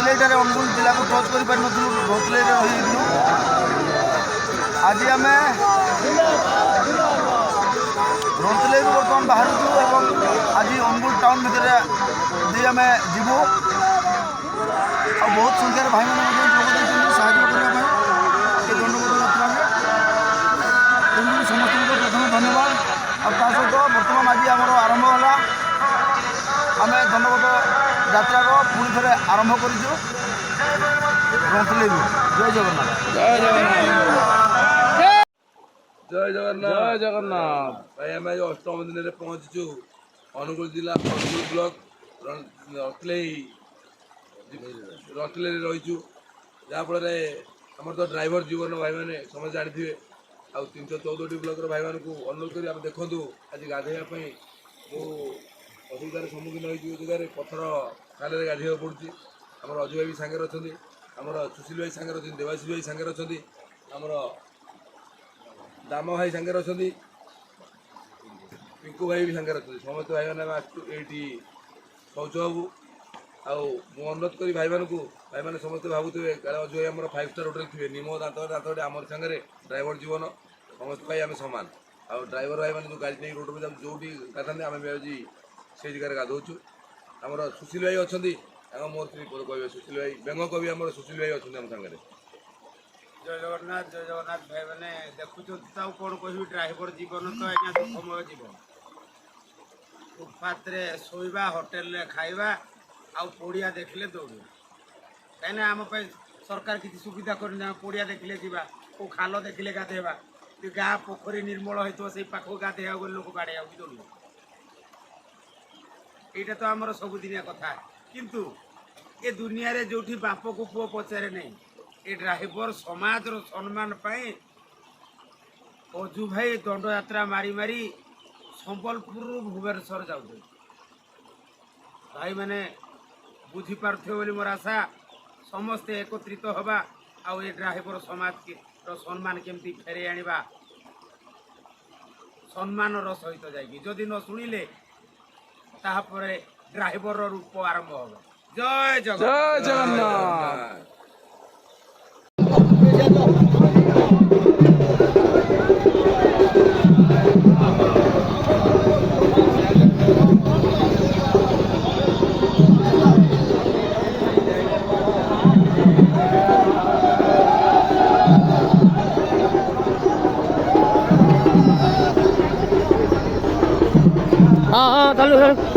रौतलईटार अनुगुल जिला को टच कर रौतलई रही आज आम रौतलई बर्तमान बाहर आज अनुगुल टाउन भितर दे आम जीवु आ बहुत संख्यार भाई मैंने जोग साहय करने दंडबत यात्रा समस्त प्रथम धन्यवाद आ सहित बर्तमान आज आम आरंभ है आम दंडबत यात्रा पुणी थे आरंभ कर रौतलई जय जगन्नाथ जय जगन्नाथ जय जगन्नाथ जय जगन्नाथ भाई आम आज अष्टम दिन में पहुँचु अनुगुल जिला अनुगुल ब्लॉक रौतलई रहीचु जहाँफल आम तो ड्राइवर जीवन भाई मैंने समझ जानी थे आ 314 ब्लॉक भाई मानक अनुरोध कर देखूँ आज गाधोवाई असुविधार सम्मुखीन हो जगह पथर खाल गाधोवा पड़ुଛି आम अजु भाई भी सांगे अच्छा आमर सुशील भाई सांगे अच्छा देवाशीष भाई सांगे अच्छा आमर दाम भाई सांगे अच्छा पिंकू भाई भी सांगे अच्छा समस्त भाई मैंने आसु शौच बाबू अनुरोध करी भाई मैंने समस्त भावुवे काले अजु भाई आम 5 स्टार होटेल थे निम दात दात आम सांगे ड्राइवर जीवन समस्त भाई आम सामान आ ड्राइवर भाई मैंने जो गाड़ी नहीं रोड में जो गाधा आम आज से जगह गाधोचु आमर सुशील भाई अच्छा मोर कहे सुशील भाई बेंग कवि आम सुशील भाई अच्छा आम सांगे जय जगन्नाथ भाई मैंने देखुच कौन कह ड्राइवर जीवन तो आज्ञा दुखमय जीवन फुटपाथ शोवा होटेल खाइबा आड़िया देखले दौड़ा कहीं आम सरकार किसी सुविधा कर पड़िया देखले जावा को खाल देखले गाधेवा गाँ पोखरी निर्मल होता से पाख गाधेवा लोक बाड़े दौड़ यहाँ तो आमर सबुदिनिया कथा किंतु ए दुनिया रे जो बाप को पुओ पचारे नहीं ए ड्राइवर समाज रो सम्मान पाए अजु भाई दंड यात्रा मारी मारी संबलपुर भुवनेश्वर जाऊ भाई मैंने बुझी पार्थे बोली मोर आशा समस्ते एकत्रित हवा आउ ए ड्राइवर समाज रो सम्मान केमती फेरे आनिबा सम्मान रो सहित जाइए जदि न शुणिले तापरे ड्राइवर रूप आरंभ हो जय जय जगन्नाथ हाँ चालू है